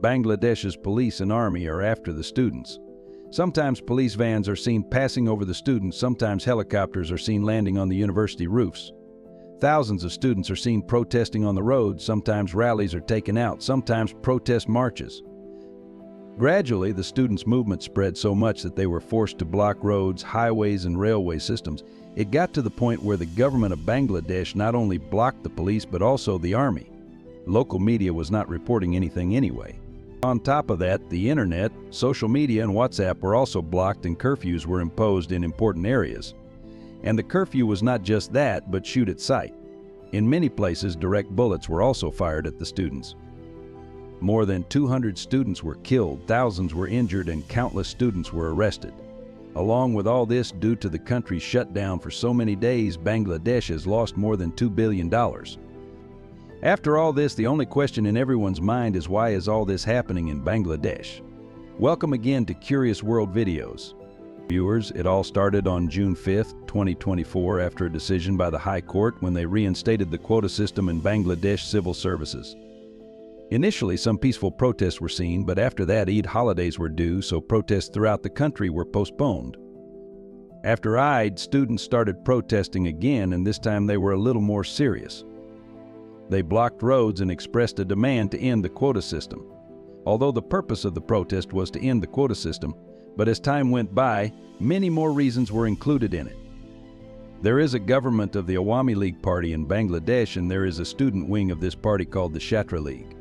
Bangladesh's police and army are after the students. Sometimes police vans are seen passing over the students, sometimes helicopters are seen landing on the university roofs. Thousands of students are seen protesting on the road, sometimes rallies are taken out, sometimes protest marches. Gradually, the students' movement spread so much that they were forced to block roads, highways, and railway systems. It got to the point where the government of Bangladesh not only blocked the police but also the army. Local media was not reporting anything anyway. On top of that, the internet, social media, and WhatsApp were also blocked and curfews were imposed in important areas. And the curfew was not just that, but shoot at sight. In many places, direct bullets were also fired at the students. More than 200 students were killed, thousands were injured, and countless students were arrested. Along with all this, due to the country's shutdown for so many days, Bangladesh has lost more than $2 billion. After all this, the only question in everyone's mind is, why is all this happening in Bangladesh? Welcome again to Curious World Videos. Viewers, it all started on June 5, 2024 after a decision by the High Court when they reinstated the quota system in Bangladesh civil services. Initially, some peaceful protests were seen, but after that, Eid holidays were due, so protests throughout the country were postponed. After Eid, students started protesting again, and this time they were a little more serious. They blocked roads and expressed a demand to end the quota system. Although the purpose of the protest was to end the quota system, but as time went by, many more reasons were included in it. There is a government of the Awami League Party in Bangladesh, and there is a student wing of this party called the Chhatra League.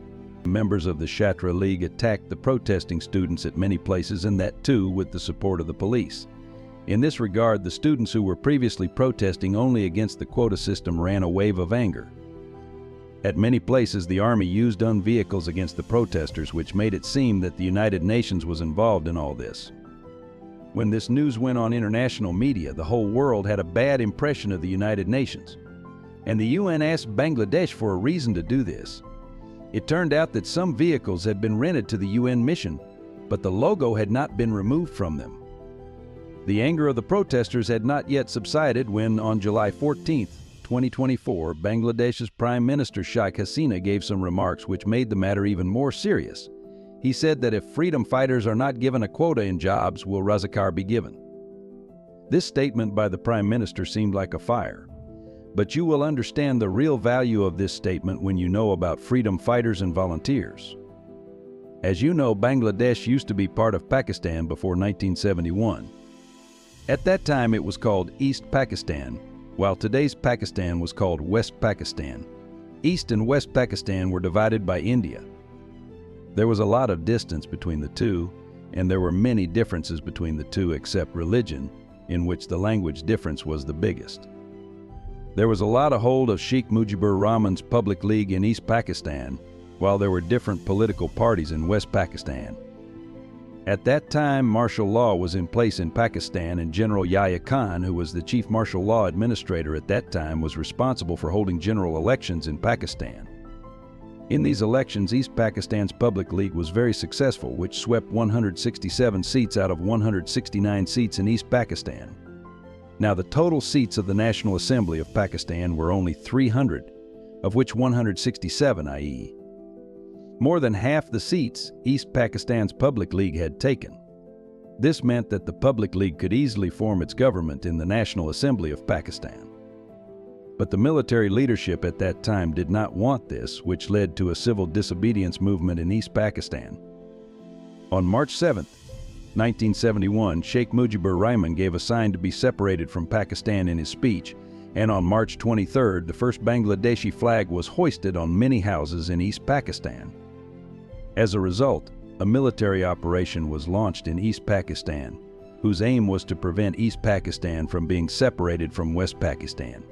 Members of the Chhatra League attacked the protesting students at many places, and that too with the support of the police. In this regard, the students who were previously protesting only against the quota system ran a wave of anger. At many places, the army used armed vehicles against the protesters, which made it seem that the United Nations was involved in all this. When this news went on international media, the whole world had a bad impression of the United Nations. And the UN asked Bangladesh for a reason to do this. It turned out that some vehicles had been rented to the UN mission, but the logo had not been removed from them. The anger of the protesters had not yet subsided when, on July 14, 2024, Bangladesh's Prime Minister Sheikh Hasina gave some remarks which made the matter even more serious. He said that if freedom fighters are not given a quota in jobs, will Razakar be given. This statement by the Prime Minister seemed like a fire. But you will understand the real value of this statement when you know about freedom fighters and volunteers. As you know, Bangladesh used to be part of Pakistan before 1971. At that time, it was called East Pakistan, while today's Pakistan was called West Pakistan. East and West Pakistan were divided by India. There was a lot of distance between the two, and there were many differences between the two except religion, in which the language difference was the biggest. There was a lot of hold of Sheikh Mujibur Rahman's Public League in East Pakistan, while there were different political parties in West Pakistan. At that time, martial law was in place in Pakistan, and General Yahya Khan, who was the chief martial law administrator at that time, was responsible for holding general elections in Pakistan. In these elections, East Pakistan's Public League was very successful, which swept 167 seats out of 169 seats in East Pakistan. Now, the total seats of the National Assembly of Pakistan were only 300, of which 167, i.e., more than half the seats East Pakistan's Public League had taken. This meant that the Public League could easily form its government in the National Assembly of Pakistan. But the military leadership at that time did not want this, which led to a civil disobedience movement in East Pakistan. On March 7, 1971, Sheikh Mujibur Rahman gave a sign to be separated from Pakistan in his speech, and on March 23, the first Bangladeshi flag was hoisted on many houses in East Pakistan. As a result, a military operation was launched in East Pakistan, whose aim was to prevent East Pakistan from being separated from West Pakistan.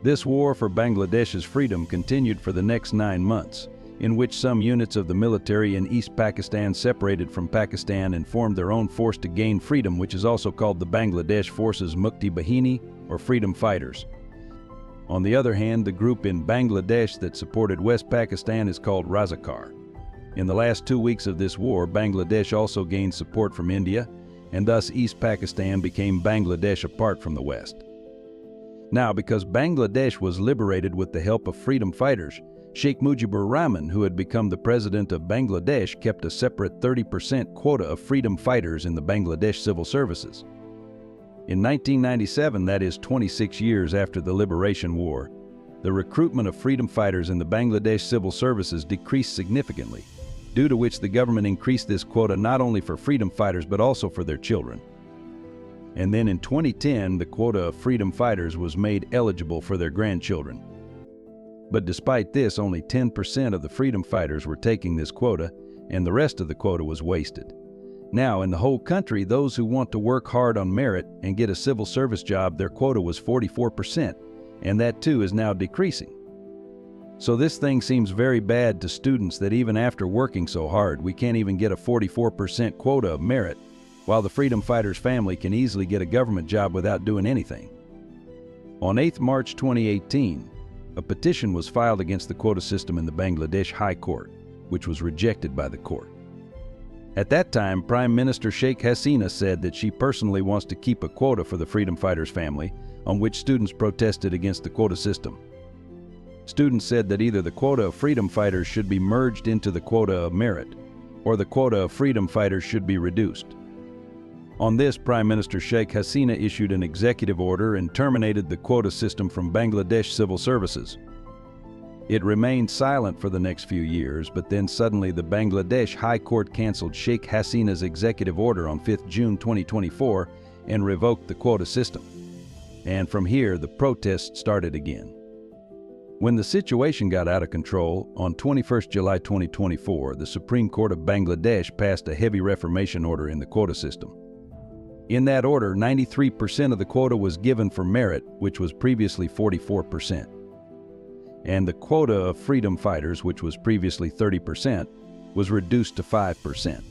This war for Bangladesh's freedom continued for the next 9 months, in which some units of the military in East Pakistan separated from Pakistan and formed their own force to gain freedom, which is also called the Bangladesh Forces Mukti Bahini, or Freedom Fighters. On the other hand, the group in Bangladesh that supported West Pakistan is called Razakar. In the last 2 weeks of this war, Bangladesh also gained support from India, and thus East Pakistan became Bangladesh apart from the West. Now, because Bangladesh was liberated with the help of freedom fighters, Sheikh Mujibur Rahman, who had become the president of Bangladesh, kept a separate 30% quota of freedom fighters in the Bangladesh civil services. In 1997, that is 26 years after the Liberation War, the recruitment of freedom fighters in the Bangladesh civil services decreased significantly, due to which the government increased this quota not only for freedom fighters but also for their children. And then in 2010, the quota of freedom fighters was made eligible for their grandchildren. But despite this, only 10% of the freedom fighters were taking this quota, and the rest of the quota was wasted. Now, in the whole country, those who want to work hard on merit and get a civil service job, their quota was 44%, and that too is now decreasing. So this thing seems very bad to students, that even after working so hard, we can't even get a 44% quota of merit, while the freedom fighter's family can easily get a government job without doing anything. On 8 March 2018, a petition was filed against the quota system in the Bangladesh High Court, which was rejected by the court. At that time, Prime Minister Sheikh Hasina said that she personally wants to keep a quota for the freedom fighter's family, on which students protested against the quota system. Students said that either the quota of freedom fighters should be merged into the quota of merit, or the quota of freedom fighters should be reduced. On this, Prime Minister Sheikh Hasina issued an executive order and terminated the quota system from Bangladesh civil services. It remained silent for the next few years, but then suddenly the Bangladesh High Court canceled Sheikh Hasina's executive order on 5 June 2024 and revoked the quota system. And from here, the protests started again. When the situation got out of control, on 21 July 2024, the Supreme Court of Bangladesh passed a heavy reformation order in the quota system. In that order, 93% of the quota was given for merit, which was previously 44%. And the quota of freedom fighters, which was previously 30%, was reduced to 5%.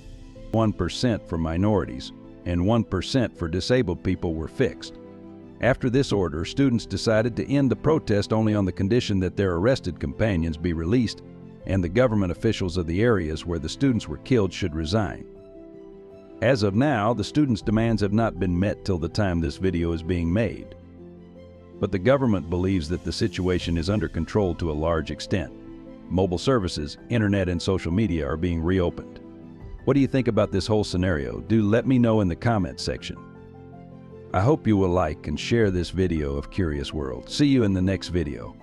1% for minorities and 1% for disabled people were fixed. After this order, students decided to end the protest only on the condition that their arrested companions be released and the government officials of the areas where the students were killed should resign. As of now, the students' demands have not been met till the time this video is being made. But the government believes that the situation is under control to a large extent. Mobile services, internet, and social media are being reopened. What do you think about this whole scenario? Do let me know in the comments section. I hope you will like and share this video of Curious World. See you in the next video.